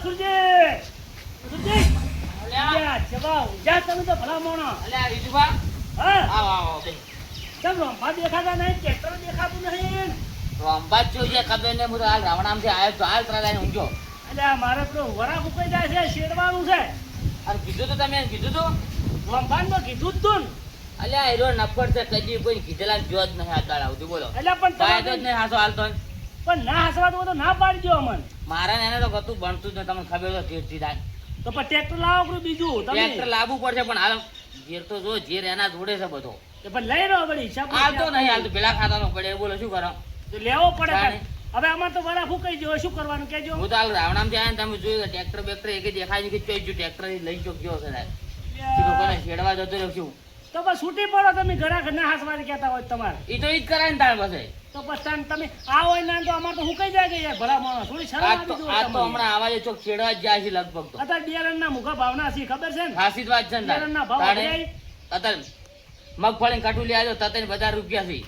સુરજી સુરજી અલ્યા જવા જા તમે તો ભલા મોણો અલ્યા રીજુભા હા આવો આવો બે કેમ રંભા દેખાતા નહીં ટ્રેક્ટર દેખાતું નહીં અંબાજ જોઈએ ખબર ને હું તો હાલ રાવણામથી આવ્યો તો હાલ ત્રાદાને ઊંઘ્યો અલ્યા મારે તો વરા ફૂકાઈ જાય છે શેડવાનું છે અને કીધું તો તમે કીધું તું રંભાન તો કીધું જ તું અલ્યા એરો નફર છે કદી કોઈ કીધેલા જો જ નહીં હાથ દાડા સુધી બોલો અલ્યા પણ ફાયદો જ તમે નહીં હાસો હાલતો પણ ના હસવા તો ના પાડી દો અમન મારા ને એને તો કતું ભણતું જ નહીં તમને ખબર તો ચીડચીડ થાય તો પણ ટ્રેક્ટર લાવો કોઈ બીજું ટ્રેક્ટર તમે લાવવું પડશે પણ હાલ ઘેર તો જો ઘેર એના જોડે છે બધો તો પણ લઈ રહ્યો વળી હિસાબ હાલતો નહીં હાલતો પેલા ખાતાનો પડે એ બોલો શું કરો તો લેવો પડે તાણે. હવે આમાં તો વરા ફૂકાઈ ગયો શું કરવાનું કેજો હું તો હાલ રાવણામથી આવ્યા ને તમે જોયું કે ટ્રેક્ટર બેક્ટર એક દેખાય નહીં કે ચોઈ ગયું ટ્રેક્ટર લઈ ગયો છે સાહેબ કોઈને છેડવા જતો રહ્યો શું તો બસ છૂટી પડો તમે ઘણા ઘરના હાસવાથી કહેતા હોય તમારે એ તો ઈ જ કરાય ને તાર પાસે તો બસ તમે આ હોય ના તો અમારે તો હુકાઈ જાય કે યાર ભલા માણસ થોડી શરમ આજ આવી તો જોઈએ તમને. હમણાં આવાજે ચોક છેડવા જ જાય છે લગભગ તો અત્યારે બિયારણના મુખા ભાવના છે ખબર છે ને ખાસી જ વાત છે ને તાર. બિયારણના ભાવ તાણે વધ્યા ઈ. અત્યારે મગફળી કાઢું લઈ આવ્યો તતન બધા રૂપિયા છે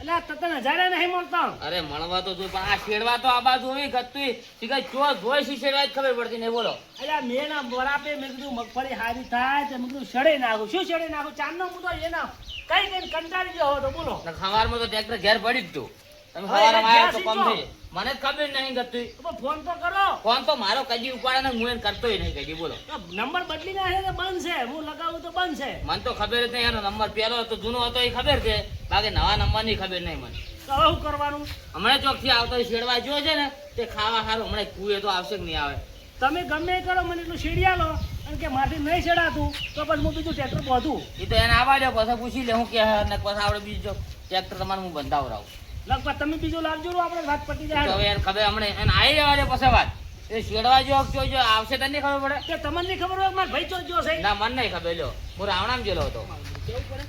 એટલે આ તતન હજારે નહીં મળતો અરે મળવા તો જોઈએ પણ આ છેડવા તો આ બાજુ હોય ગતું શીખાય ચો જોઈ શી છેડવા જ ખબર પડતી નહીં બોલો એટલે આ મેં ના બરાપે મેં કીધું મગફળી હારી થાય તો મેં કીધું સડે નાખું શું સડે નાખું ચાંદનો મુદ્દો એના કઈ કઈ કંટાળી ગયો હો તો બોલો ને ખવારમાં તો ટ્રેક્ટર ઘેર પડી જ તું તમે હવે ખવારમાં આવ્યા તો જ્યાં કમ સીધો. થઈ મને જ ખબર નહીં ગતું તો ફોન તો કરો ફોન તો મારો કદી ઉપાડે ને હું એને કરતોય નહીં કદી બોલો તો નંબર બદલી નાખે તો બંધ છે હું લગાવું તો બંધ છે મને તો ખબર જ નહીં એનો નંબર પેલો હતો જૂનો હતો એ ખબર છે બાકી નવા નંબર ની ખબર નહીં મને તો હવે શું કરવાનું હમણાં ચોકથી આવતો એ છેડવા જો છે ને તે ખાવા સારું હમણાં કુએ તો આવશે કે નહીં આવે તમે ગમે એ કરો મને એટલું શેડિયા લો અને કે મારથી નહીં ચડાતું તો પછી હું બીજું ટ્રેક્ટર બોધું એ તો એને આવવા દો પછી પૂછી લે હું કે ને પછી આપણે બીજો ટ્રેક્ટર તમારે હું બંધાવરાવું લગભગ તમે બીજું લાવજો ને આપણે વાત પતી તો જાય હવે એને ખબર હમણાં એને આવી જવા દે પછી વાત એ છેડવા જો જોજો આવશે તને નહીં ખબર પડે કે તમને નહીં ખબર હોય મારા ભાઈ ચોજો છે ના મને નહીં ખબર લ્યો હું રાવણામ જેલો હતો કેવું પડે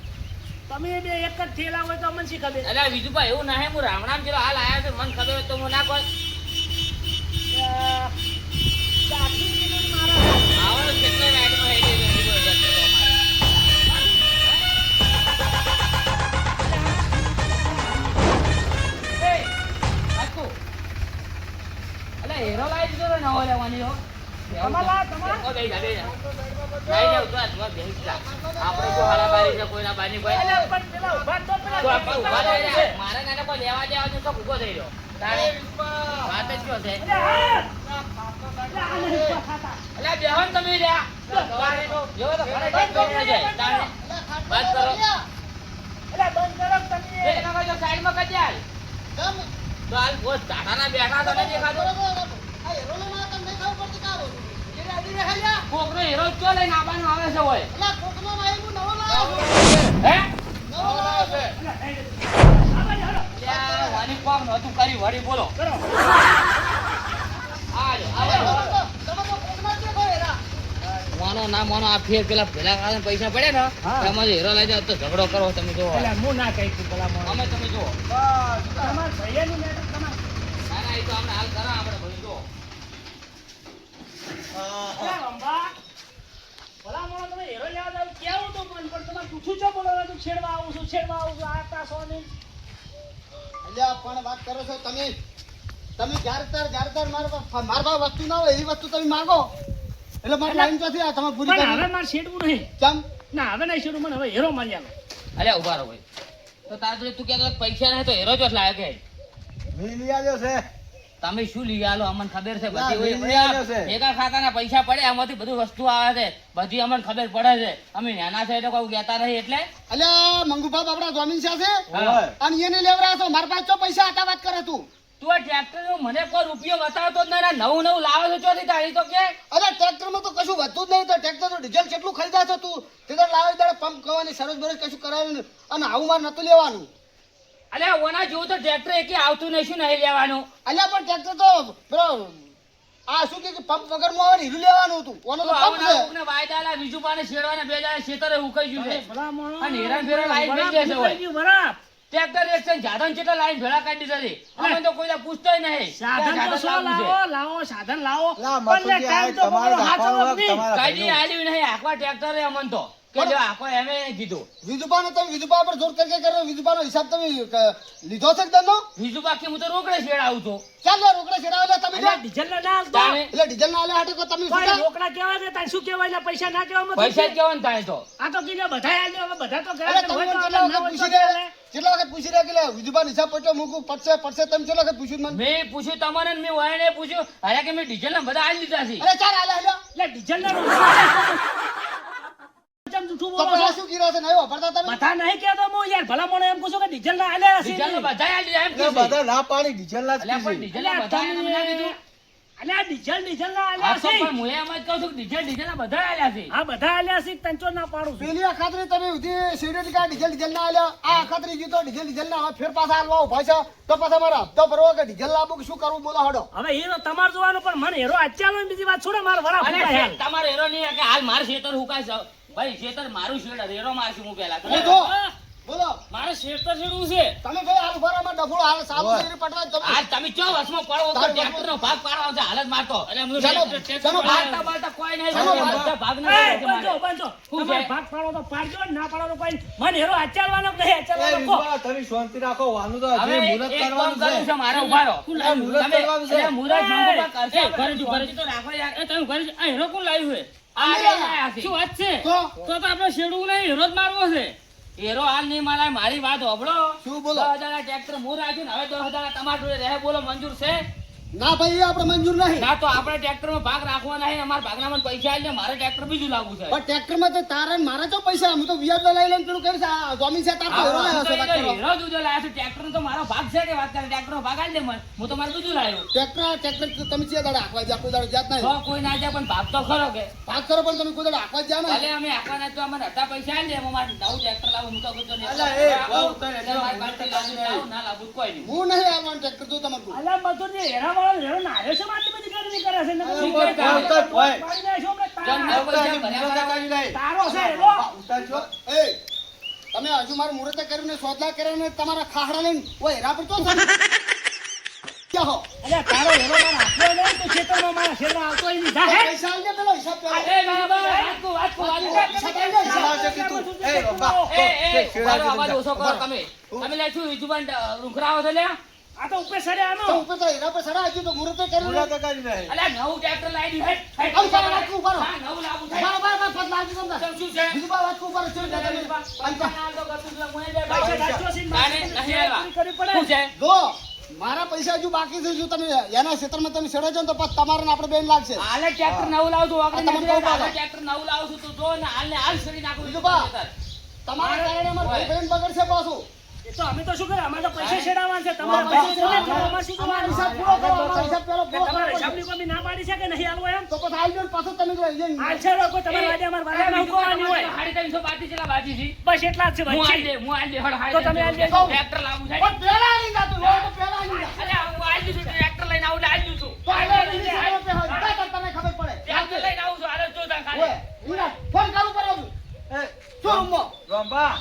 તમે બે એક જ થેલા હોય તો અમને શી ખબર એટલે બીજું ભાઈ એવું ના હું રાવણામ જેલો હાલ આવ્યા છે મને ખબર હોય તો હું ના કોઈ આવવાનું કેટલાય રાઈડમાં હેડી ગયો બીજો ટ્રેક્ટર તો અમારે. એ, કાકુ. અલા, હેરો લાવી દીધો ને નવો લેવાની હો. તમારા, તમારા? ઓ, બેહી જા, બેહી જા. લાવી દેવું, તો આ જોવા બેહી જા. આપણે તો હાલાબારી છે, કોઈના બારની કોઈ. અલ્યા, પણ પેલા ઊભા તો પેલા તો આપણે ઊભા થઈ છે. રહ્યા. મારે નાને કોઈ લેવા દેવાનું તો ઊભો થઈ રહ્યો. તારે વાત જ કયો છે? અલ્યા, અલ્યા, આ નહીં ખાતા. અલ્યા, બેહો ને તમે રહ્યા. જેવો તો ઘરે જઈને બેસી જાય. તારે વાત કરો. અલ્યા, બંધ કરો તમે. એક નંબર જો સાઈડમાં કરી દે હાલ. તો હાલ બહુ ઝાટાના બેઠા તો નથી દેખાતું. કોકનો હીરો જ ચો લઈને આવવાનો આવે છે હોય. હે? અલ્યા, થઈ ગયું. આ બાજુ હાલો. ત્યાં વાની કોમ નહોતું કરી વળી બોલો. કરો. આજો, આજો. મોનો ના મોનો આ ફેર પેલા ભેલા ખાને પૈસા પડે ને હા. એમાં જો હીરો લઈ જાવ તો ઝઘડો કરો તમે જોવો. અલ્યા, હું ના કહી તું પેલા મોણસ. અમે તમે જોવો. બસ, તમારા ભાઈઓનું મેટર તમારે. ના ના એ તો અમને હાલ કરો આપણે બધું જોવો. અલ્યા, રંભા. ભલા મોણસ તમે હેરો લેવા જાવ કેવું તો પણ તમારે પૂછું છો બોલો તું છેડવા આવું છું આ તાસો નહીં. અલ્યા પણ વાત કરો છો તમે જ્યારે તાર મારા પાસે વસ્તુ ના હોય એવી વસ્તુ તમે માંગો એટલે મારી લાઈન ચોથી આ તમે પૂરી પણ હવે કરી મારે છેડવું નહીં. ચમ ના હવે નહીં છેડવું, મને હવે હેરો મારી આલો. અલ્યા ઉભા રહો ભાઈ. તો તાર જોડે તું કહેતો હતો કે પૈસા નહીં તો હીરો જ લાગે કે લઈ આવ્યો છે તમે શું લઈ આલો અમને ખબર છે ના, બધી લઈ આવ્યો છે. ભેગા ખાતાના પૈસા પડે એમાંથી બધું વસ્તુ આવે છે બધી અમને ખબર પડે છે અમે નાના છે એટલે કોઈ કહેતા નહીં એટલે અલ્યા મંગુભા બાપડા જમીન છે હા. અને એને લેવડા છો મારા પાસે ચો પૈસા હતા વાત કરે તું તું આ ટ્રેક્ટર મને કોઈ રૂપિયો બતાવતો જ નહીં નવું નવું લાવે છે ચોથી તારી તો કે અલ્યા ટ્રેક્ટરમાં તો કશું વધતું જ નહીં તો ટ્રેક્ટર તો ડીઝલ કેટલું ખરીદા છો તું તે તો લાવે ત્યારે પંપ કરવાની સરસ બરસ કશું કરાવ્યું નહીં. અને આવું મારે નતું લેવાનું અલ્યા ઓના જેવું તો ટ્રેક્ટર એકે આવતું નહીં શું નહીં લેવાનું અલ્યા પણ ટ્રેક્ટર તો પેલો આ શું કે પંપ વગર નું આવે ને હીરું લેવાનું હતું ઓનો તો પંપ છે આવને વાયદાલા બીજું પાને શેડવાને બે દાડા ખેતરે ઉકાઈ ગયું છે ભલા મોણસ. અને હેરાન ફેરાન લાઈન થઈ જશે હોય. બરાબર, થઈ ગયું, બરાબર. ટ્રેક્ટર એક્શન જાદન કેટલા લાઈન ભેળા કાઢી દીધી અમે તો કોઈને પૂછતોય નહીં સાધન તો કે શું લાવવું છે. લાવો સાધન લાવો લા, પણ લે મથુરજી, ટાઈમ આ તો તમારે બગડો, હાચવો રાખવાનું નહીં. તમારા કાઢી આલ્યું નહીં આખવા ટ્રેક્ટરે અમન તો કે જો આખો એમે કીધું વિજુબાનો તમે વિજુબા પર જોર કરી કરો વિજુબાનો હિસાબ તમે લીધો છે કે દંડો બીજું બાકી હું તો રોકડે છેડાવું છું ચાલો રોકડા છેડાવેલા તમે અલ્યા ડીઝલ ના ના આલતો. તાણે એટલે ડીઝલ ના આલે હાટે તો તમે શું ભાઈ, કામ? રોકડા કહેવાય ને તારે શું કહેવાય ને પૈસા ના કહેવામાં પૈસા જ શું છે? કેવાનું થાય તો આ તો કીધું બધાય આલ્યો, હવે બધા તો અરે ગયા તમે હોય તો મને આલે, ના હોય તો ચાલે. કેટલા વખત પૂછી રહ્યા કે વિજુબાનો હિસાબ પડ્યો મૂકું પડશે તમે કેટલા વખત પૂછ્યું મને મેં પૂછ્યું તમને ને મેં વાયને પૂછ્યું અરે કે મેં ડીઝલ ના બધા આલી દીધા છે અરે ચાલ આલે હાલો એટલે ડીઝલ ના રોકડા ચમ જૂઠું તો બોલો છો? પછી શું કીધું છે નહીં વાપરતા તમે બધા નહીં કહેતો હું યાર ભલા મને એમ પૂછું કે ડીઝલ ના આલ્યા હશે ડીઝલ ને. ના બધા આલી દીધા એમ એટલે કીધું. બધા ના પાડી ડીઝલ ના જ અલ્યા પણ કીધી. ડીઝલ ના બધા આયા તમને ના કીધું અલ્યા ડીઝલ ના આ આલ્યા તો છે. પણ હું એમ જ કહું છું કે ડીઝલ ના બધા આલ્યા છે હા બધા આલ્યા છે, તંચો ના પાડું છું. પેલી અખાત્રી તમે ઉધી શેરડી કા ડીઝલ ના આલ્યા આ અખાત્રી જીતો ડીઝલ ના હવે ફેર પાછા આલવા ઉભા છે તો પાછા મારા હપ્તો ભરવો કે ડીઝલ લાવવું કે શું કરવું બોલો હડો હવે એ તો તમારે જોવાનું, પણ મને હેરો આચાલો ને બીજી વાત છોડે મારે વરા અને ફૂટાય હાલ. તમારે એરો નહીં કે હાલ મારું શેતર હુકાય છે ભાઈ શેતર મારું શેડ રેરો મારશું હું પહેલા તમે જો બોલો મારે શેતર છેડવું છે. તમે ભાઈ હાલ ઉભા રહો, અમારે ડફોડો હાલ સાબુ હોય. શેરડી પટવા તમે હાલ તમે ચો વસમાં પડો તો તારું ટ્રેક્ટર નો ભાગ પાડવાનો છે હાલ જ મારતો ચાલો બાળતા બાળતા કોઈ નહીં ચાલો, બધા ભાગ એ, નહીં બંધો, બંધો. શું તમારે છે? ભાગ પાડો તો પાડજો, ના પાડો તો કોઈ નહીં. મને હેરો આચારવાનો કે નહીં એ આચારવાનો કહો. વિજુબા, તમે શાંતિ રાખો વાનું તો હવે હજી મુહૂર્ત એક કામ કરવાનું કરવું છે છે મારે ઉભા રહો આ મુહૂર્ત તમે કરવાનું છે. એટલે મુહૂર્ત માંગો બા કરશે. એ, ઘરે જો, ઘરે જો. તો રાખો યાર એ તમે ઘરે આ હેરો કોણ લાવ્યું છે? આ રે આયા છે. શું વાત છે? તો તો આપણે શેડવું નહીં, હેરો જ મારવો છે. એરો હાલ નહીં મારા મારી વાત હોભળો શું બોલો? 10,000 ટ્રેક્ટર હું રાખ્યું ને હવે 10,000 તમારા જોડે રહે બોલો મંજૂર છે ના ભાઈ એ આપણે મંજૂર નહીં ના તો આપણે ટ્રેક્ટરમાં ભાગ રાખવાના નહીં અમારા ભાગના મને પૈસા આલે મારે ટ્રેક્ટર બીજું લાવવું છે પણ ટ્રેક્ટરમાં તો તારા ને મારા તો પૈસા હું તો વ્યાજ લઈ લઈને પેલું કરીશ આ જમીન છે તાર તો હેરો લાવ્યો છે, વાત કરો. હીરો જ ઉજો લાયા છે ટ્રેક્ટર તો મારો ભાગ છે કે વાત કરે ટ્રેક્ટર નો ભાગ આલી દે મને હું તો મારું બીજું લાવ્યો ટ્રેક્ટર તો તમે ચિયા દાડે આખવા જા કોઈ દાડે જાત નહીં તો કોઈ ના જાય પણ ભાગ તો ખરો કે વાત કરો પણ તમે કોઈ દાડે આખવા જ જા ભલે ને અમે આપવાના તો અમને હતા પૈસા આલી દે એમાં મારે નવું ટ્રેક્ટર લાવું હું તો કીધું નહીં. અલા, એ બહુ ઉતારે, એટલે મારી પાસે લાવું ના લાવું કોઈ નહીં હું નહીં આવવાનું ટ્રેક્ટર જો તમારું અલા, બધું જે હેરા વાળો હેરો નાર્યો છે, આટલી બધી ગરમી કરે છે. નકર શું કોઈ કરે? કામ ઉતાર, ભાઈ. પાડી નાખ્યો હમણાં તારા. ચાલ, ના પૈસા ઉતારી, ભર્યા મુહૂર્ત બરાબર. કરી લઈ. તારો છે હેરો. ઉતારજો. એ તમે હજુ મારું મુહૂર્ત કર્યું ને સોદલા કર્યા ને તમારા ખાખડા લઈને ઓય હેરા પર તો ક્યાં હો અલ્યા, તારો હેરો મારા હાથમાં નહીં તો ખેતરમાં મારા શેરમાં આવતો ય નહીં. જા, હે. પૈસા આલજે પેલો હિસાબ પેલો એ બાબા વાત કો હિસાબ છે કીધું. એ બાબા, એ એ શેડા મારો અવાજ કીધું. ઓછો કરો તમે તમે લે શું વિજુબાન રૂખરાવો છો લે આ તો ઉપર સડે આનો. તો ઉપર તો હેરા પર સડા હજુ તો મુહૂર્ત કર્યું ને. મુહૂર્ત કરી લઈ. અલ્યા નવું ટ્રેક્ટર લાવી દીધું હેટ હેટ આવું ચાલો, વાત કરું, બરો. હા, નવું લાવું છે બાર બાર બાર ફટ લાવજો તમને ચમ શું છે બીજું બાર વાત કરું, બરો, ચલો, ચલો, ચલો. પૈસા ના આલતો કશું જ મોય દે પૈસા પૈસા સાચો છે, નાને, નહીં આવ્યા. પૂરી કરવી પડે. શું છે જો મારા પૈસા હજુ બાકી છે જો તમે એના ક્ષેત્રમાં તમે સડે છો ને તો પછી તમારે ને આપણે બેન લાગશે હાલે ટ્રેક્ટર નવું લાવું છું આપણે આ તમે કહો હાલે પાછા. ટ્રેક્ટર નવું લાવું છું તો જો ને હાલ ને હાલ છડી નાખું બીજું બા. તમારા કારણે અમારે ભાઈ બહેન બગડશે પાછું એ તો અમે તો શું કરે, અમારે તો પૈસા છેડાવવાના છે. તમારે પૈસા છેડાવવાના છે, અમારે શું અમારો કરવાનું? હિસાબ પૂરો કરો અમારો હિસાબ પેલો પૂરો તમારે કરો હિસાબની કોઈ ના પાડી છે કે નહીં આલવો એમ? તો પછી આવી જાઓ ને પાછું તમે જો આ છે લોકો તમારે વાડે અમારે વાડામાં ઉગવાની હોય. 350 બાકી છે બાજી છે બસ એટલા જ છે હું ભાઈ. આલ દે હું આલ દે હળ તો તમે આલ દેજો. ટ્રેક્ટર લાવું છે પણ પેલા આવી જાતું લોટ પેલા આવી જા અલ્યા હું આલ દઉં છું ટ્રેક્ટર લઈને આવું આલ દઉં છું તો આ લઈને સારો પે હોય તો તમને ખબર પડે ટ્રેક્ટર લઈને આવું છું હાલે જો તા ઓય ખાલી ઈના ફોન ચાલુ કરો છું એ, શું રૂમમાં રંભા,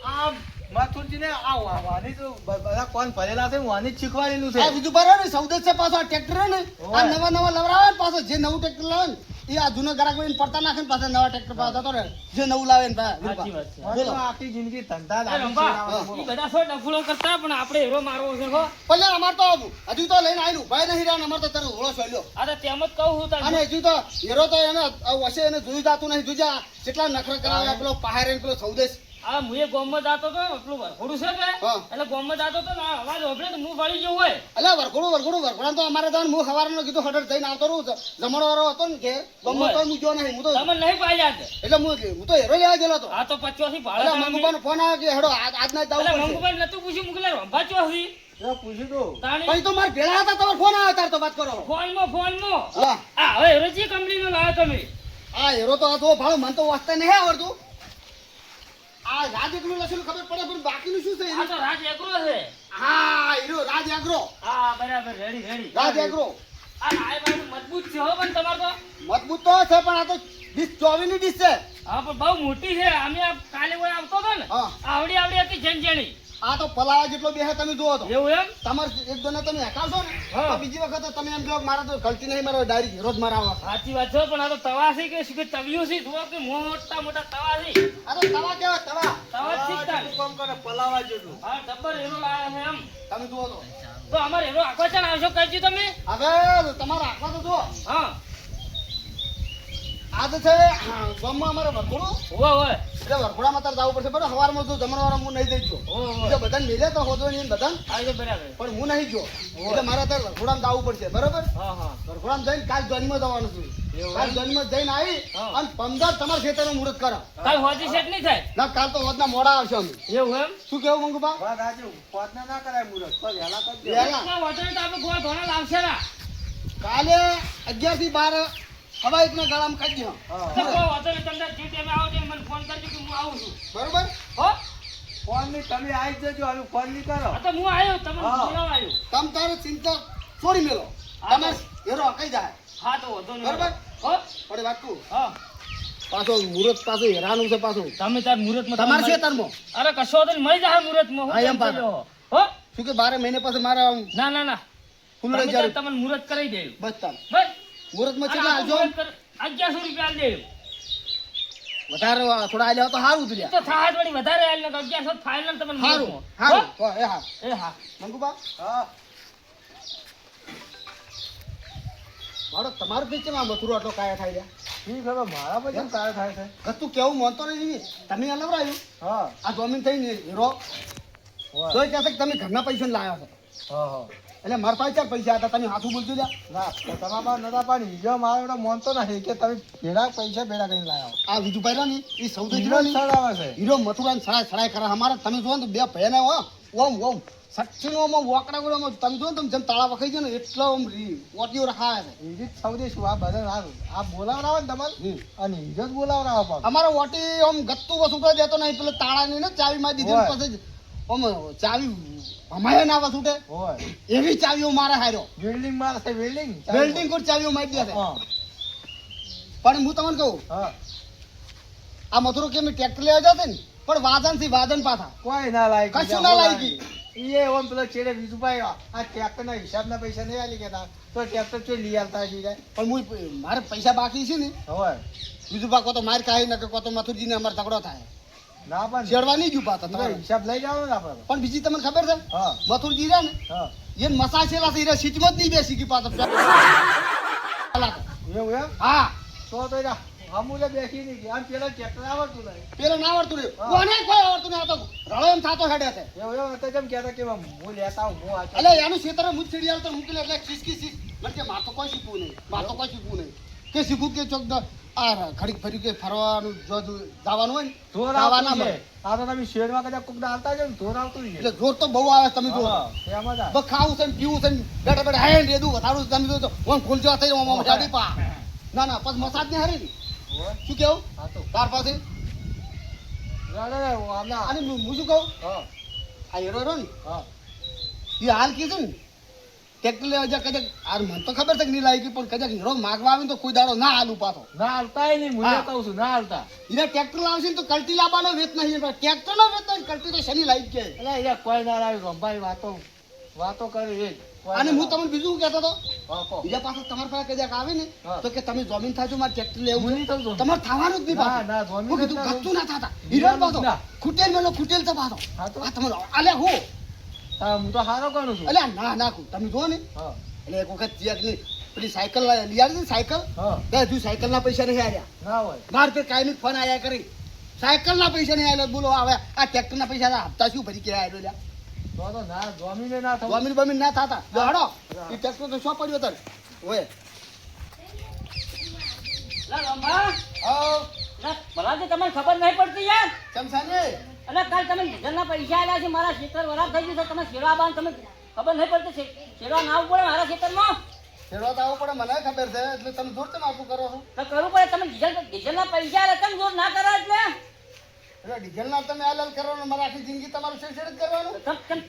આ મથુરજીને આ વાની તો બધા કોણ ભરેલા છે વાની જ શીખવાડેલું છે આ બીજું બરાબર ને સૌદત છે પાછો આ ટ્રેક્ટર હે ને આ ઓય. નવા નવા લવરાવે ને પાછો જે નવું ટ્રેક્ટર લાવે ને એ આ જૂનો ગ્રાહક હોય ને પડતા નાખે ને પાછા નવા ટ્રેક્ટર પાછા જતો રહે જે નવું લાવે ને પાછા સાચી વાત છે. મને તો આખી જિંદગી ધંધા જ આવી રંભા, છે. ઈ બધા સો ડફુડો કરતા પણ આપણે હેરો મારવો છે હો. પણ અમાર તો હજુ તો લઈને આવેલું ભાઈ નહીં રહ્યા ને અમાર તો તરત હોળો છોડ્યો આ તો તેમ જ કહું છું તાર. અને હજુ તો હીરો તો એને વસે એને જોયું જાતું નહીં જોજા કેટલા નખરા કરાવ્યા પેલો પહારે ને પેલો સૌદેશ આ મુએ ગોમમાં જાતો તો પેલું વરઘોડું છે કે હા. એટલે ગોમમાં જાતો તો ને આ અવાજ હોભળે તો મું વળી ગયો હોય. અલ્યા વરઘોડું તો અમારે તો હું સવારનો કીધું હડર થઈને આવતો રહું જમણવારો હતો ને કે ગમો તો હું જો નહીં હું તો તમને નહીં પાડ્યા છે. એટલે હું તો હીરો લેવા ગયેલો હતો આ તો 85 એટલે ભાડા મંગુબાનો ફોન આવ્યો કે હેડો આજના જ એટલે દાવ મંગુભાઈ નતું પૂછ્યું મુકલે રંભા ચોથી એ પૂછી દો. તાણી પછી તો મારે ભેળા હતા તમારો ફોન આવ્યો તાર તો વાત કરો ફોનમાં હા આ હવે હેરોજી કંપનીનો લાવ્યો તમે. આ હીરો તો આ તો ભાડો મને તો વાંચતા નહીં આવડતું આ રાજ એકલું લખેલું ખબર પડે પણ બાકીનું શું છે આ એનું? તો રાજ એગ્રો છે. હા હીરો રાજ એગ્રો હા બરાબર રેડી રાજ એગ્રો આ લાય બાજુ મજબૂત છે હો પણ તમાર તો. મજબૂત તો છે પણ આ તો 24 ની ડીશ છે હા પણ બહુ મોટી છે. અમે આ કાલે કોઈ આવતો હતો ને હા આવડી હતી જણજણી આ તો પલાવા જેટલો બેહે તમે જુઓ તો એવું એમ તમારે એક જણા તમે હકાવશો ને હા. તો બીજી વખત તમે એમ કહો કે મારા તો ગલતી નહીં મારો ડાયરી રોજ મારા સાચી વાત છે પણ આ તો તવા છે કે શું કે તવિયું છે જુઓ કે મોટા મોટા તવા છે આ તો તવા કેવા તવા તવા જ શીખતા જેટલું કામ કરે પલાવા જેટલું. હા ડબ્બર હીરો લાયા છે એમ તમે જુઓ તો અમારે હીરો આખો છે ને આવશો કરજો તમે હવે તમારા આંખમાં તો જુઓ હા આ તો છે ગામમાં અમારે વરઘોડું હોવે હોવે એટલે વરઘોડામાં તારે જવું પડશે બરાબર સવારમાં જો જમણવાર હું નહીં જઈ ગયો હોવે એટલે બધાને મિલે તો હોતો નહીં બધાને આવજો બરાબર પણ હું નહીં ગયો એટલે મારે અત્યારે વરઘોડામાં જવું પડશે બરાબર હા હા વરઘોડામાં જઈને કાલ જન્મ જવાનું છું એવું કાલ એમ? જન્મ જઈને આવી હા. અને 15 તમારા ખેતરનું મુહૂર્ત કરો કાલ હોજી સેટ નહીં થાય ના કાલ તો હોદના મોડા આવશે અમે એવું એમ શું કેવું મંગુબા વાત સાચું. પોતને ના કરાય મુહૂર્ત. તો વહેલા કરી દે. વહેલા. ના વાંધો નહીં તો આપણે ગોળ ધોળા લાવશે ના કાલે 11 થી 12 હવા એકના ગાળામાં કાઢી દો હા. તો કોઈ વાંધો નહીં તમને જે ટાઈમે આવો તે મને ફોન કરજો કે હું આવું છું બરોબર હો ફોન ની તમે આવી જજો હવે ફોન ની કરો. આ તો હું આવ્યો તમને હા. બોલાવા આવ્યો તમ તારે ચિંતા છોડી મેલો હા, તમે હેરો કઈ જાય હા તો વાંધો નહીં બરાબર. હો પડે વાટકું હા પાછો મુહૂર્ત પાછું હેરાનું છે પાછું તમે તાર મુહૂર્તમાં તમારે તમે ખેતરમાં અરે કશો તો નહીં, મળી જાય મુહૂર્તમાં હું હા, એમ ટેન્શન પાછા. લેવો. હો શું કે 12 મહિને પછી મારે આમ ના ના ના ફૂલ તમે રજાયું. તાર તમને મુહૂર્ત કરાવી દેવું બસ તાર બસ મુહૂર્તમાં અને કેટલા આખું આવજો મુહૂર્ત કર- 1100 રૂપિયા આલી દેવું વધારે થોડા આલ્યા તો સારું હતું લ્યા. તો થાય થોડી વધારે આલી ને 1100 ફાઇનલ તમને સારું મુહૂર્તમાં. સારું હો? હો, એ હા એ હા મંગુબા હા. મારો તમારો પીછે માં મથુરો આટલો કાયા થાય લ્યા. ઠીક હવે મારા પછી કેમ તારે થાય છે. કશું કેવું માનતો નહીં તમે અલવરાયું હા. આ જમીન થઈ ને હીરો હોય. તોય કહેશે કે તમે ઘરના પૈસા લાવ્યા છો હા હા. એટલે મારા પાસે ચાર પૈસા હતા તમે હાથું બોલજો લ્યા. ના તો તમારા પાસે નતા પાડી હીરો મારો એવડો મોનતો નથી કે તમે ભેડા પૈસા ભેડા કરીને લાવ્યા. આ બીજું ભાઈ ને એ સૌથી હીરો હીરો જ સડાવે છે. હીરો મથુરાને સડાય સડાય કરે અમારે તમે જુઓ ને તો બે ભયના હો ઓમ ઓમ સચ્ચીનોમાં વોકડા ગોળામાં તમે જુઓ ને તમે જેમ તાળા વખાઈ ગયો ને એટલો આમ ઓટીઓ રખાય છે હીરી જ સૌથી શું આ બધા આ બોલાવરાવો ને તમારે હમ. અને હીરો જ બોલાવરાવો પાછો. અમારો ઓટી આમ ગત્તું વસૂટો દેતો નહીં પેલો તાળાની ને ચાવી મારી દીધી ને હોય. પછી આમ ચાવી હમાય ના વસૂટે હોય એવી ચાવીઓ મારે હાર્યો બિલ્ડિંગ મારે છે બિલ્ડિંગ વેલ્ડિંગ કોડ ચાવીઓ મારી દે છે હા પણ હું તમને કહું હા. આ મથુરો કેમ ટ્રેક્ટર લેવા જશે ને પણ વાદન થી વાદન પાછા કોઈ ના લાયક કશું ના લાયકી. એ ઓમ પેલો છેડે બીજું ભાઈ આ ટ્રેક્ટર ના હિસાબ ના પૈસા નહીં આલી ગયા તો ટ્રેક્ટર ચો લઈ આલતા હશે જાય. પણ હું મારે પૈસા બાકી છે ને હોય બીજું પાકો તો માર ખાઈ નકે કો તો મથુરજીને અમારે તગડો થાય ના પણ શેડવા નહીં ગયું પાછા તમારે તમારે હિસાબ લઈ જાવ ને આપણે. પણ બીજી તમને ખબર છે હા મથુરજી રહ્યા ને હા એને મસાસેલા થઈ રહ્યા સીટમાં જ નહીં બેસી ગઈ પાછા એવું એમ હા તો એના અમૂલે બેસી નહીં ગયા. આમ પેલા ટ્રેક્ટર આવડતું નહીં. પેલો ના આવડતું રે હા. કોને કોઈ આવડતું નહીં આ તો રળો એમ થાતો હેડે છે એવું એવું તો કેમ કહેતા કે હું લેતા આવું હું આચો. એટલે એનું ક્ષેત્ર હું જ ચડી આવતો મૂકેલો એટલે ખીસકી ખીસ મને કે માર તો કોઈ શીખવું નહીં માર તો કોઈ શીખવું નહીં કે શીખવું કે ચોક આ ઘડીક ફરી કે ફરવાનું જો જવાનું હોય ને ઢોર જવા ના આવતું મળે. છે. આ તો તમે શેડમાં કદાચ કોક દા આવતા છે ને ઢોર આવતું છે. એટલે જોર તો બહુ આવે તમે જો હા, એમાં જ આ. બસ ખાવું છે ને પીવું છે ને બેઠા બેઠા હાય ને રેદું વધારું છે તમે જો તો ઓમ ખુલજો થઈ ઓમ ઓમ જાડી પા ના ના પછી મસાજ ને હારી ને હોય. શું કેવું હા તો તાર પાસે ના, ના, ના, આમના. અને હું શું કહું હા આ હેરો રહ્યો ને હા એ હાલ કીધું ને ટ્રેક્ટર લેવા જા કદાચ આ મને તો ખબર છે કે નહીં લાગી પણ કદાચ હીરો માગવા આવે ને તો કોઈ દાડો ના હાલું પાછો ના હાલતા નહીં હું હા. કહું છું ના હાલતા. એને ટ્રેક્ટર લાવશે ને તો કલ્ટી લાવવાનો વેત નહીં ટ્રેક્ટર નો વેત નહીં કલ્ટી તો શની લાઈટ કે એટલે અહીંયા કોઈ ના આવ્યું રંભાઈ વાતો કરી એ જ. કોઈ અને ના હું તમને બીજું શું કહેતો હતો હા, કહો. બીજા પાસે તમારા પાસે કદાચ આવે ને હા. તો કે તમે જમીન થાય છો મારે ટ્રેક્ટર લેવું હું છે. નહીં થઉં છું. તમારે થવાનું જ નહીં ના, પાછું. ના, જમીન હું કીધું જ ના ગતું ના થતા હીરો હીરો જ પાછો ના. ખૂટેલ મેલો ખૂટેલ તો પાછો હા તો આ તમારો અલે હું હા, હું તો હારો કરું છું. અલે ના નાખું તમે જુઓ ને હા એટલે એક વખત ચેકની પેલી સાયકલ લઈ આવી ને સાયકલ હા બે હજુ સાયકલ ના પૈસા નહીં આવ્યા ના હોય. મારે તો કાયમી ફોન આયા કરી સાયકલ ના પૈસા નહીં આવ્યા બોલો હવે આ ટ્રેક્ટર ના પૈસા હપ્તા શું ભરી કે આવ્યો લ્યા તો ના જમીને ના થવું. જમીન બમીન ના થતા જો હડો એ ટ્રેક્ટર તો શું પડ્યો તર ઓય લા રંભા આવ લા ભલાથી તમને ખબર નહીં પડતી યાર ચમસાને અને કાલ તમે ડીઝલના પૈસા આલ્યા છે મારા ખેતર વરાપ થઈ ગયું છે તમે શેરવા બાંધ તમે ખબર નહીં પડતી શેરવા ના આવવું પડે મારા ખેતરમાં ફેરવા તો આવવું પડે મને ખબર છે એટલે તમે જોર તમે આટલું કરો છો તો કરવું પડે તમે ડીઝલના પૈસા આલ્યા તમે જોર ના કરો એટલે એટલે ડીઝલ ના તમે હાલ કરવાનું મારે આખી જિંદગી તમારું શેર જ કરવાનું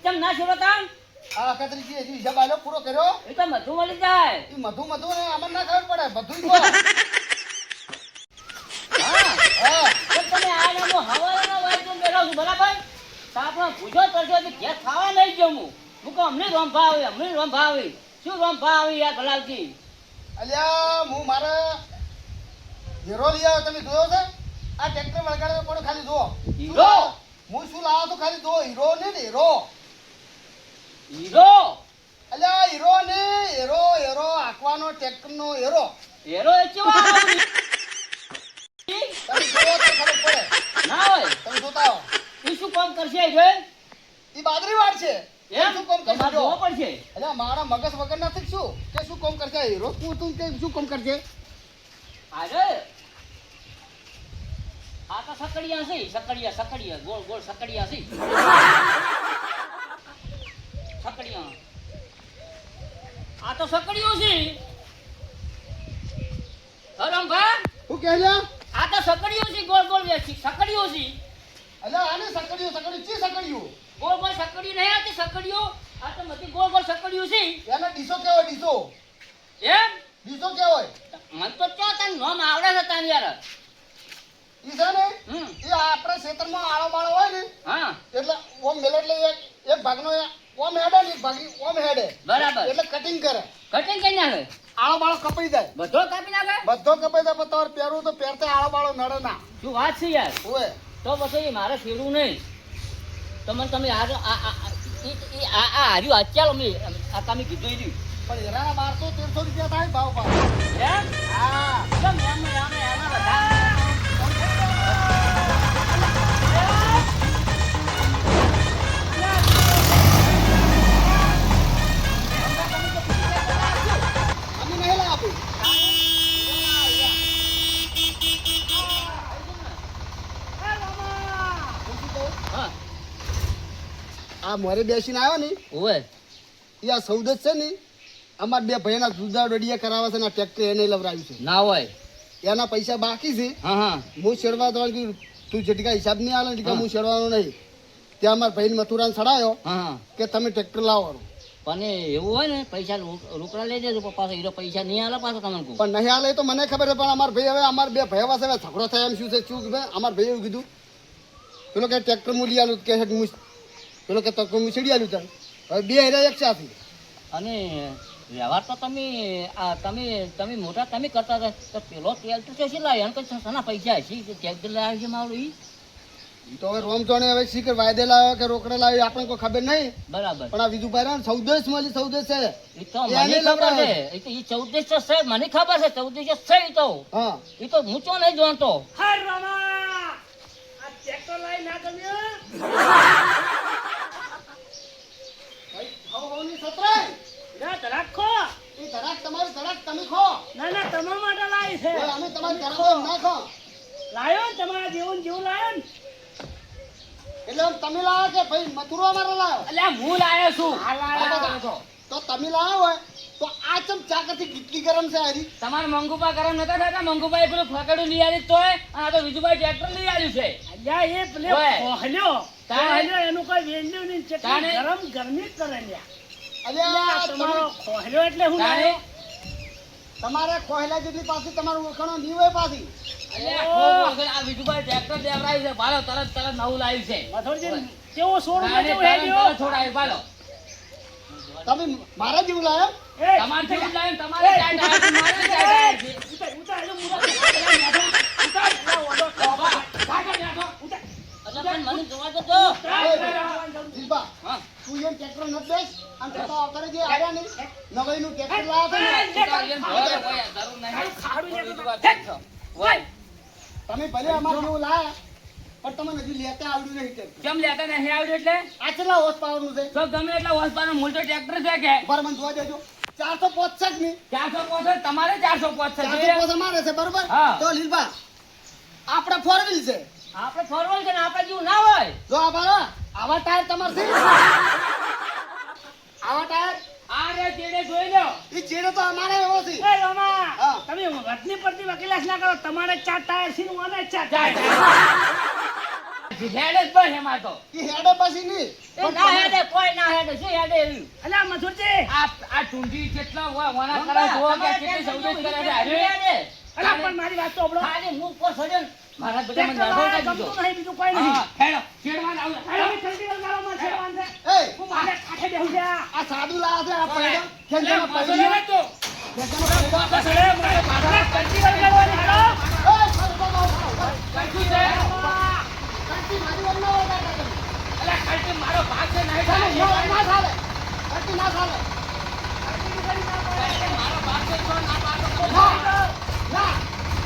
કેમ ના શેરો તાણ આ કતરી છે હજી હિસાબ આલ્યો પૂરો કર્યો એ તો મધુ મળી જાય એ મધુ મધુ ને આમાં ના ખબર પડે બધું કહો હા હા તો તમે આ નામો હવાના વાય તો બેઠો છું બરાબર તાપમાં ભૂજો કરજો તો ઘેર ખાવા નહીં ગયો હું કહું અમને રંભા આવી શું રંભા આવી યાર ભલાવજી અલ્યા હું મારા હીરો લઈ આવ્યો તમે જોયો છે આ ટ્રેક્ટર વળગાડે કોણ ખાલી જુઓ હીરો? હું શું લાવ્યો તો ખાલી જુઓ હીરો ને હીરો હીરો અલ્યા હીરો ને હીરો હીરો આંકવાનો ટ્રેક્ટર નો હીરો હેરો એ કેવા આવે? તમે જોવો તો ખબર પડે ના હોય તમે જોતા હો એ શું કામ કરશે એ જોઈ? ઈ બાજરી વાળ છે એમ શું કામ કરશે તમારે જો? જોવો પડશે અલ્યા મારા મગજ વગર નથી શું કે શું કામ કરશે હીરો તું કે શું કામ કરશે આજે આ તો સકડિયા છે સકડિયા ગોળ ગોળ સકડિયા છે સકડિયા આ તો સકડિયો છે હરમભા શું કહે લ્યા આ તો સકડિયો છે ગોળ ગોળ સકડિયો છે અલ્યા આને સકડ્યું ચી સકડ્યું ગોળ ગોળ સકડિયું નહીં આવતી સકડિયો આ તો બધી ગોળ ગોળ સકડિયું છે એને ડીસો કેવો ડીસો એમ ડીસો કેવો મને તો ચો તને નામ આવડે છે તને યાર ઈ છે ને હમ એ આપણે ખેતરમાં આળો બાળો હોય ને હા એટલે ઓમ મેલે એટલે એક ભાગનો ઓમ હેડે ને એક ભાગી ઓમ હેડે બરાબર એટલે કટિંગ કરે કટિંગ કઈ નાખે આળો બાળો કપાઈ જાય બધો કાપી નાખે બધો કપાઈ જાય પણ તમારે પહેરવું તો પહેરતે આળો બાળો નડે ના શું વાત છે યાર ઓય તો પછી મારે ફેરવું નહીં તો મને તમે આ હાર્યું અત્યારે તમે કીધું રહ્યું પણ એના 1200-1300 રૂપિયા થાય ભાવ ભાવ એમ હા કેમ એમ બધા અમે નહીં લા આપી હા આ મોરે બેસીને આવ્યો ને ઓવે એ આ સૌદત છે ને અમાર બે ભાઈના જુદા ડોડિયા કરાવે છે ને આ ટ્રેક્ટર એને લવરાવ્યું છે ના હોય એના પૈસા બાકી છે હા હા હું શેરવા દઉં કે તું જેટકા હિસાબ નહીં આલે ને હા. હું શેરવાનો નહીં ત્યાં અમારા ભાઈને મથુરાને ચડાયો હા કે તમે ટ્રેક્ટર લાવવાનું પણ એવું હોય ને પૈસા રોકડા લઈ જજો પાછા હીરો પૈસા નહીં આલે પાછા તમને કહું પણ નહીં આલે એ તો મને ખબર છે પણ અમારા ભાઈ હવે અમારા બે ભાઈ પાસે હવે ઝઘડો થાય એમ શું છે શું કે અમારા ભાઈએ એવું કીધું પેલો કે ટ્રેક્ટર હું લઈ આલું કે પેલો કે તકો હું સીડી આલું તને હવે બે હેરા એક સાથે અને વ્યવહાર તો તમે મોટા તમે કરતા હતા તો પેલો તેલ તો છે લાવ્યો અને કઈ સના પૈસા હશે તેલ લાવ્યો છે મારું ઈ ઈ તો હવે રોમ ચોણે હવે શીખર વાયદે લાવ્યો કે રોકડે લાવ્યો આપણને કોઈ ખબર નહીં બરાબર પણ આ બીજું ભાઈ ને સૌદેશ મળી સૌદેશ છે એ તો મને ખબર છે એ તો ઈ 14 છે મને ખબર છે 14 છે ઈ તો હા ઈ તો હું ચો નહીં જાણતો હાય રામા આ ટ્રેક્ટર લઈ ના ગમ્યો ભાઈ હવની સતરાય ના ધરાક ખો એ ધડાક તમારી ધડાક તમે ખો ના તમારા માટે લાવી છે હવે અમે તમારી ધડાક ના ખો લાયો ને તમારા જેવું લાયો ને એટલે આમ તમે લાવો કે ભાઈ મથુરો અમારો લાવો અલ્યા હું લાયો છું આ લાયો તો તમે લાવો હોય તો આ ચમ ચાકરથી કેટલી ગરમ છે હરી તમારે મંગુપા ગરમ નતા થતા મંગુભાઈ પેલું ફકડું લઈ આવી તોય અને આ તો વિજુભાઈ ટ્રેક્ટર લઈ આવ્યું છે અલ્યા એ પેલે ઓય. કોહલ્યો એનું કોઈ વેલ્યુ નહીં છે તાને? ગરમી જ કરે લ્યા અલ્યા તમારો કોહલ્યો એટલે હું તાને? લાયો તમારે કોયલા જેટલી પાછી તમારું ઓળખાણો નહીં હોય પાછી અલ્યા, આ વિજુભાઈ ટ્રેક્ટર દેવરાયું છે ભાલો તરત નવું લાવ્યું છે મથોરજી કેવો સોરું તાને કેવું તરત હેડ્યો છોડાયું ભાલો તમે મારા જેવું લાયો એ તમારે જેવું લાવ્યું તમારે ચાટ આવ્યું છે, મારે ચાટ આવ્યું છે. ઉતાર ઉતાર એનો મુરત ઉતાર ઉતાર ઓડો અલ્યા, પણ મને જોવા દો તો. જીલબા હા. તું એમ ટ્રેક્ટર ન બેસ અને તો આવતારે જે આવ્યા ને નવાઈનું ટ્રેક્ટર લાવ્યા છે ને ઉતારી એમ જોવા દો, કોઈ જરૂર નહીં. ખાડું છે. વિજુભાઈ ટ્રેક્ટર. હોય. તમે ભલે અમારે જેવું લાયા પણ તમને હજી લેતા આવડ્યું નહીં ટ્રેક્ટર કેમ લેતા નહીં આવડ્યું એટલે આ કેટલા હોર્સ પાવરનું છે તો ગમે એટલા હોસપાનું મોટો ટ્રેક્ટર છે કે બરાબર મને જોવા દેજો 405 છે કે નહીં 405 તમારે 405 છે 405 અમારે છે બરોબર હા. તો લીલબા આપણે ફોર વ્હીલ છે આપણે ફોરવર્ડ છે ને આપણે જેવું ના હોય જો આ બાળા આવા ટાયર તમારે છે આવા ટાયર આ રે ચેડે જોઈ લો એ ચેડો તો અમારે એવો છે એ રામા હા. તમે વતની પરથી વકીલાત ના કરો તમારે 4 ટાયર છે ને ઓને 4 ચાલ, ટાયર ચાલ. હેડે જ ભાઈ એમાં તો એ હેડે પછી નહીં એ ના હેડે કોઈ ના હેડે શું હેડે એવું અલ્યા મથુરજી આ ટુંડી કેટલા વણા કરે જોવો કે કેટલી સૌદેશ કરે છે અરે અલ્યા પણ મારી વાત તો સાંભળો ખાલી મુખ પર સડ્યો ને મારા બધા મને ટ્રેક્ટર નરભો લાવવા કરી દીધો. ગમતું નહીં, બીજું કોઈ નહીં. હા, હેડો, શેરવાન આવું છે, હેડો. તમે કલ્ટીવેટર ગાળો માં છેડવાન છે. એ હું મારે કાંઠે બેહું છે. આ સાદું લાવે છે આ પૈડા ખેંચામાં પાછો પૈડા લે તો. બસ હવે મારે પાછળ કલ્ટીવેટર ગાળવાની હેડો. કલ્ટી છે. કંટી મારી વગર ના હોય કાકા તમે. અલા, કલ્ટી મારો ભાગ છે, નહીં ચાલો, થાય. ના ચાલે કંટી ના ચાલે કલ્ટી મારો ભાગ છે, તો ના પાડો. ના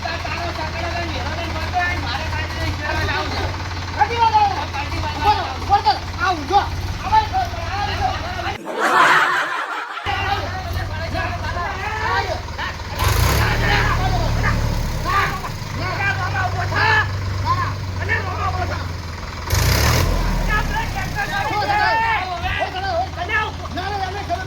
ના તારો ચાકડો લઈને હેરો લઈને મળતો હોય, મારે કલ્ટી લઈને શેરવાન આવું છે. કંટી વાળો કલ્ટી વાળો. બોલ બોલ આ ઊંધો ના ના એમને ખબર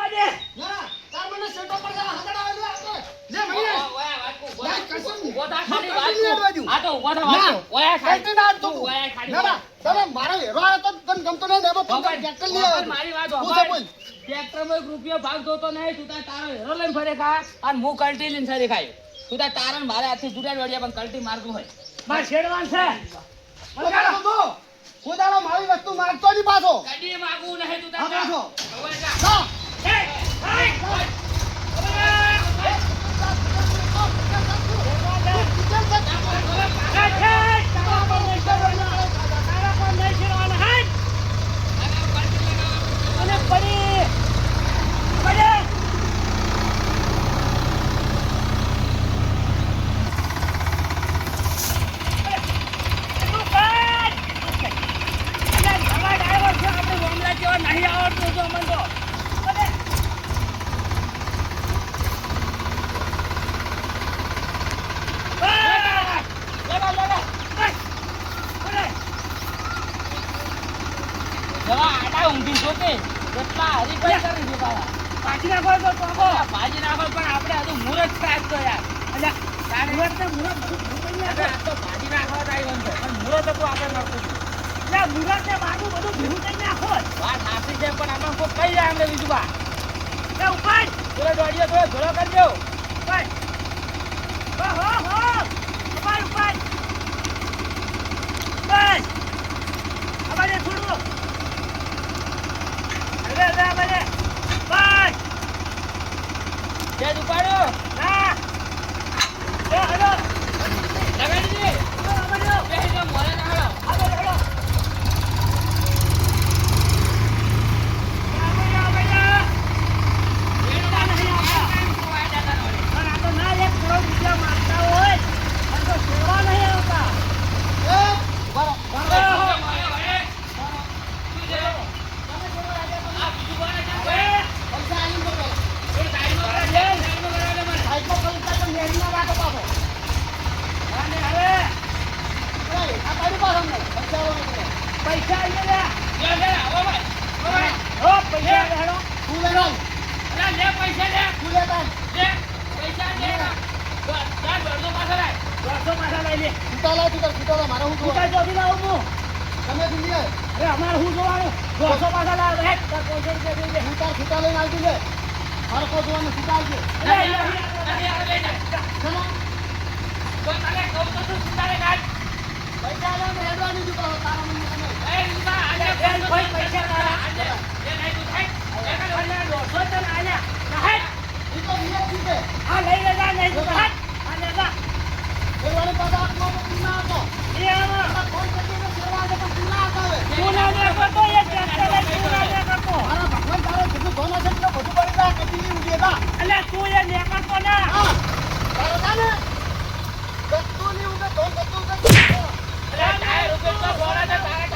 પડે ના તાર મને સેટો પર જરા હગડાવે લે આપણે લે મણીએ ના કશું નહીં. ઉભો થા, ખાલી વાત કંટી કર. બાજુ. આ તો ઉભો થા, વાત ના, કર. ઓયા ખાલી. કંટી ના હાલતો તું તું. ઓયા ખાલી. ના, ના, તમે મારો હેરો આવ્યો તો તને ગમતો નહીં ને એમાં તું બાપા, ટ્રેક્ટર લઈ બાપા, આવ્યો મારી વાત તું સાંભળ. બોલ. ટ્રેક્ટરમાં એક રૂપિયો ભાગ જોતો નહીં, તું તાર તારો હેરો લઈને ફરે ખા, અને હું કલ્ટી લઈને ફરે ખાય. તું તાર તારા ને મારા હાથથી જુદા દોડ્યા, પણ કલ્ટી મારતું હોય. મારે છેડવાન છે. ખુદાનો તો ખુદાનો મારી વસ્તુ માગતો નહીં પાછો કદી માગવું નહીં, તું હા તાર પાછો હવે જા. હા નહીં આવડતું જો મને તો. જવા આડા ઊંઘી જોતે, કેટલા હરીફાઈ કરી છે પાછા. પાછી નાખો તો ટોકો. આ ભાજી નાખો, પણ આપણે હજુ મુહૂર્ત થાય તો યાર. અલ્યા, મુરત ને મુરત બધું ભૂલી આપણે નાખો. આ તો ભાજી નાખવા જ આવ્યો છે, પણ મુહૂર્ત હતું આપણે નડતું હતું. અલ્યા, મુરત ને બાજુ બધું ભેગું કરી નાખો. વાત સાચી છે, પણ આમાં કોઈ કઈ જાય અમને બીજું બા. અલ્યા, ઉપાડ. થોડો દોડીએ, થોડો ધોળો કરજો. ઉપાડ. હો, ઉપાડ, ઉપાડ. બસ. આ બાજુ છોડો. હવે, આ બાજુ. બસ. તેજ ઉપાડો. ના. એ, હલો. લગાડી દે. આ બાજુ. બેસી જાઓ, મોરે ના હાલો. આ બાજુ, હલો. આ બાજુ, આ બાજુ. એડતા નહીં આવતા. વાયડા ના નડે. પણ આ તો ના 1 કરોડ રૂપિયા માંગતા હોય પણ તો સેવા નહીં આવતા. એ બરો મોરે, મોરે. તું જે. આ બીજું બોલે છે, કોઈ? પૈસા આલીને બોલો એ સાઈડમાં કરાવી દે, સાઈડમાં કરાવી દે મને. સાઈડમાં પૈસા તો મેળીમાં રાખો પાછો અને હવે એ આ તારી પાસે અમને પૈસા આલો ને પૈસા આવીએ લે. લે, લે, આવો ભાઈ. આવો ભાઈ. હો, પૈસા આલે હેડો. તું લઈ આવ અલા, લે પૈસા લે. તું લેતા આવ. લે, પૈસા લે. જા, દોડતો પાછળ આય. 100 પાછા લઈ લે. છૂટા લાવ તું છૂટા લાવ મારે હું ઉતાર જોવાનું ચોથી લાવું હું. તમે દિલ્હી આવ. અરે અમારે શું જોવાનું? 200 પાછા લાવ. હેડ, તાર 500 રૂપિયા દઈ દે. હું તાર છૂટા લઈને આવતી લે મારે કોઈ જોવાનું છૂટા આવજે અરે, અહીંયા, નહીં આવે લે. ચલો તો તને કહું તો તું સુધારે કાઢ. પૈસા આલો ને હેડવાની જ કહો તારા મને તમે એ રીતના આજે એ ભાઈ પૈસા તારા. આજે એ નહીં તું થાય. એ કાઢો. અને 200 તને આલ્યા. ના, હેડ. ઈ તો નિયત છે આ લઈ લેજા નહીં તો હેડ. આ લેજા. એ વાળી પાસે આત્મા તો તું ના હતો એ આમાં. આ ફોન કરીને સેવા આવે તો તું ના હતા હવે તું ના દે કરતો, એ ટ્રેક્ટર લઈને તું ના દે કરતો. મારા ભગવાન તારો જેટલું ધન હશે એટલું બધું કરી દે કેટલી ઉડી હતા અલ્યા, તું એ લે કરતો ના. હા તારો તા ને કત્તું ની ઉડે ધન કત્તું અરે ટાયર ઉપર તો બોલા છે તારા